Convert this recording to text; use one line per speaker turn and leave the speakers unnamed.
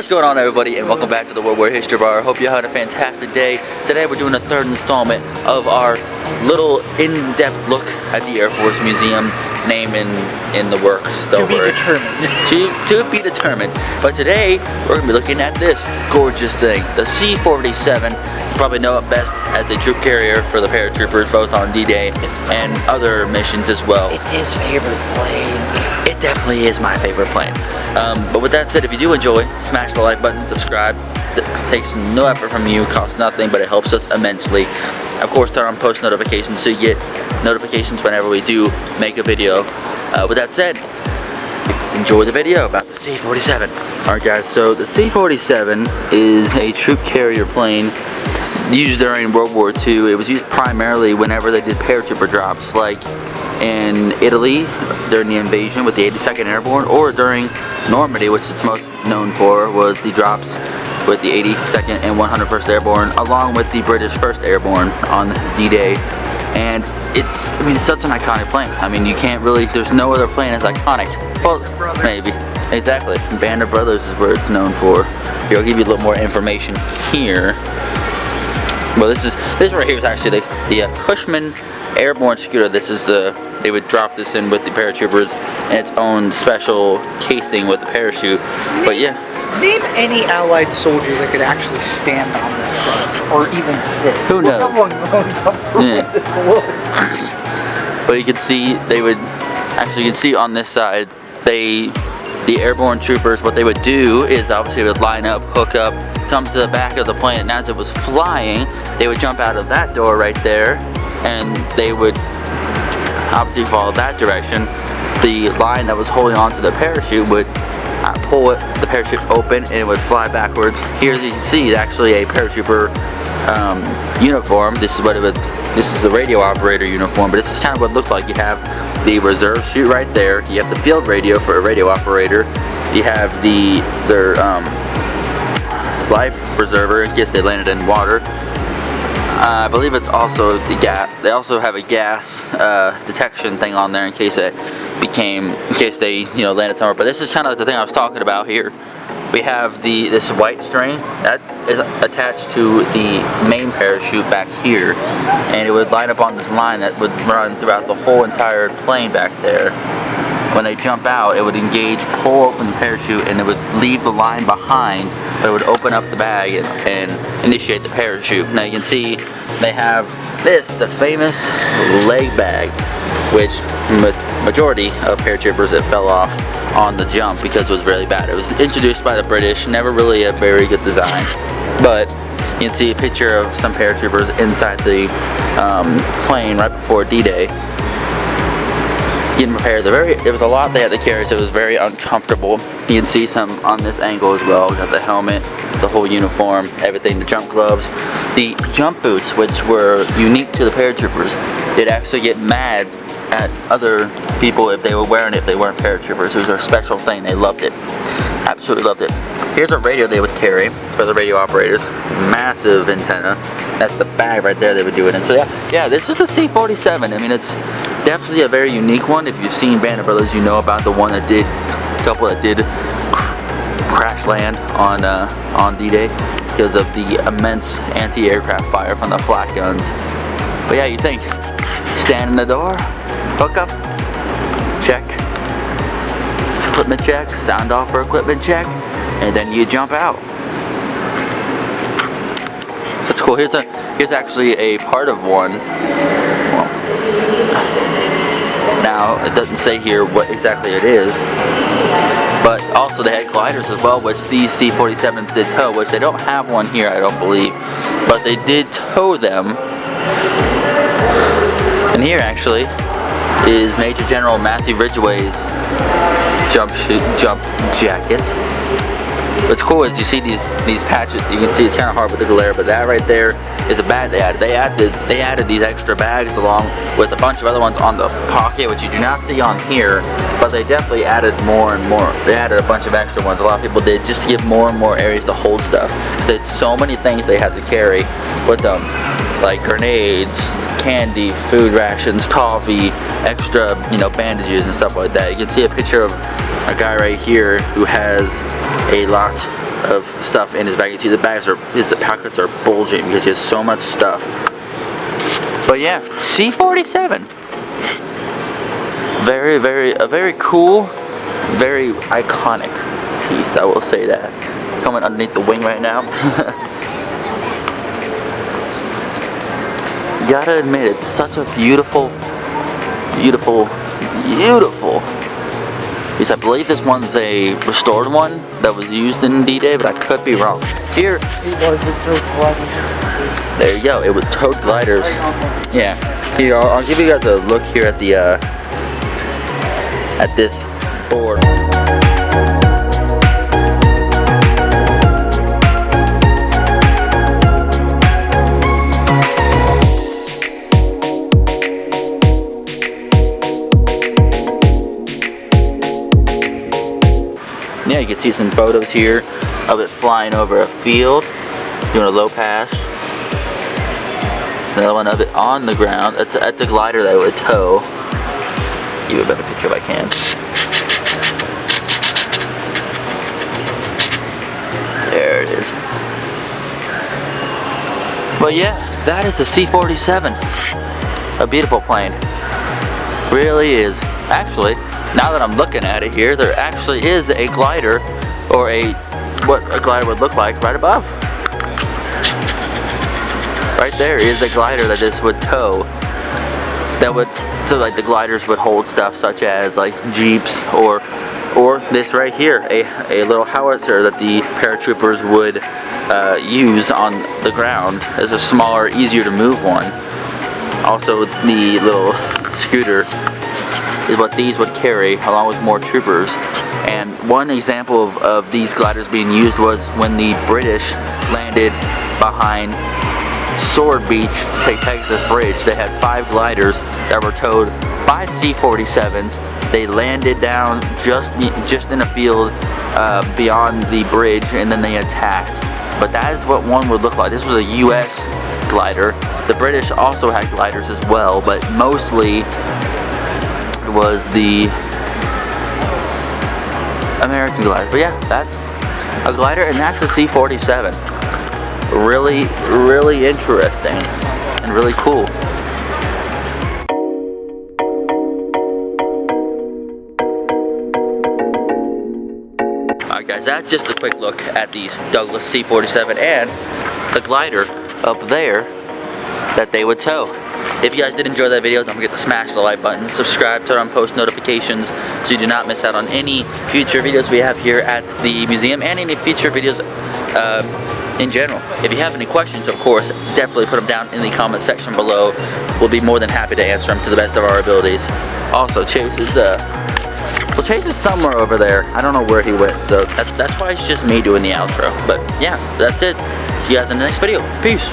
What's going on, everybody, and welcome back to the World War History Bar. Hope you had a fantastic day. Today we're doing the third installment of our little in-depth look at the Air Force Museum. Name in the works.
To be determined.
to be determined. But today we're going to be looking at this gorgeous thing, the C-47. You probably know it best as a troop carrier for the paratroopers, both on D-Day and other missions as well.
It's his favorite plane.
It definitely is my favorite plane. But with that said, if you do enjoy, smash the like button, subscribe. It takes no effort from you, costs nothing, but it helps us immensely. Of course, turn on post notifications so you get notifications whenever we do make a video. With that said, enjoy the video about the C-47. Alright guys, so the C-47 is a troop carrier plane used during World War II. It was used primarily whenever they did paratrooper drops, like in Italy during the invasion with the 82nd Airborne, or during Normandy, which it's most known for, was the drops with the 82nd and 101st Airborne, along with the British 1st Airborne on D-Day. And it's such an iconic plane. I mean, you can't really, there's no other plane as iconic. Well, maybe. Exactly. Band of Brothers is where it's known for. Here, I'll give you a little more information here. Well, this right here is actually the Cushman Airborne Scooter. This is they would drop this in with the paratroopers in its own special casing with the parachute. But yeah.
Name any Allied soldier that could actually stand on this thing, or even sit.
Who knows? Yeah. But you can see you can see on this side, the airborne troopers, what they would do is obviously would line up, hook up, come to the back of the plane, and as it was flying, they would jump out of that door right there, and they would obviously follow that direction. The line that was holding onto the parachute would pull the parachute open, and it would fly backwards. Here, as you can see, it's actually a paratrooper uniform. This is the radio operator uniform, but this is kind of what it looked like. You have the reserve chute right there. You have the field radio for a radio operator. You have their life preserver in case they landed in water. I believe it's also the gas. They also have a gas detection thing on there in case they landed somewhere. But this is kind of the thing I was talking about here. We have this white string that is attached to the main parachute back here, and it would line up on this line that would run throughout the whole entire plane back there. When they jump out, it would engage, pull open the parachute, and it would leave the line behind, but it would open up the bag and initiate the parachute. Now you can see they have the famous leg bag, which with majority of paratroopers it fell off on the jump because it was really bad. It was introduced by the British, never really a very good design. But you can see a picture of some paratroopers inside the plane right before D-Day, getting prepared. There was a lot they had to carry, so it was very uncomfortable. You can see some on this angle as well. We got the helmet, the whole uniform, everything, the jump gloves. The jump boots, which were unique to the paratroopers, they'd actually get mad at other people if they were wearing it if they weren't paratroopers. It was a special thing. They loved it. Absolutely loved it. Here's a radio they would carry for the radio operators. Massive antenna. That's the bag right there they would do it in. So yeah, this is the C-47. I mean, it's definitely a very unique one. If you've seen Band of Brothers, you know about the one that did, a couple that did crash land on D-Day because of the immense anti-aircraft fire from the flak guns. But yeah, you think, stand in the door, hook up, check, equipment check, sound off for equipment check, and then you jump out. That's cool. Here's actually a part of one. Well, now it doesn't say here what exactly it is, but also they had gliders as well, which these C-47s did tow, which they don't have one here, I don't believe, but they did tow them. And here actually is Major General Matthew Ridgway's jump jacket. What's cool is you see these patches. You can see it's kind of hard with the glare, but that right there is a bag they added. They added these extra bags along with a bunch of other ones on the pocket, which you do not see on here, but they definitely added more and more. They added a bunch of extra ones. A lot of people did, just to give more and more areas to hold stuff. Because they had so many things they had to carry with them, like grenades, candy, food rations, coffee, extra, bandages and stuff like that. You can see a picture of a guy right here who has a lot of stuff in his bag. You see his pockets are bulging because he has so much stuff. But yeah, C-47. A very cool, very iconic piece, I will say that. Coming underneath the wing right now. You gotta admit, it's such a beautiful piece. I believe this one's a restored one that was used in D-Day, but I could be wrong. Here, there you go. It was towed gliders. Yeah. Here, I'll give you guys a look here at the at this board. Yeah, you can see some photos here of it flying over a field, doing a low pass. Another one of it on the ground. That's a glider that it would tow. Give you a better picture if I can. There it is. But yeah, that is the C-47. A beautiful plane. Really is. Actually, now that I'm looking at it here, there actually is a glider, or what a glider would look like right above. Right there is a glider that this would tow. So like the gliders would hold stuff such as like Jeeps or this right here, a little howitzer that the paratroopers would use on the ground as a smaller, easier to move one. Also, the little scooter is what these would carry along with more troopers. And one example of these gliders being used was when the British landed behind Sword Beach to take Texas Bridge. They had 5 gliders that were towed by C-47s. They landed down just in a field beyond the bridge, and then they attacked. But that is what one would look like. This was a US glider. The British also had gliders as well, but mostly it was the American glider. But yeah, that's a glider, and that's the C-47. Really interesting and really cool. Alright guys, that's just a quick look at the Douglas C-47 and the glider up there that they would tow. If you guys did enjoy that video, don't forget to smash the like button, subscribe, turn on post notifications so you do not miss out on any future videos we have here at the museum and any future videos in general. If you have any questions, of course, definitely put them down in the comment section below. We'll be more than happy to answer them to the best of our abilities. Also, Chase is somewhere over there. I don't know where he went, so that's why it's just me doing the outro. But yeah, that's it. See you guys in the next video. Peace.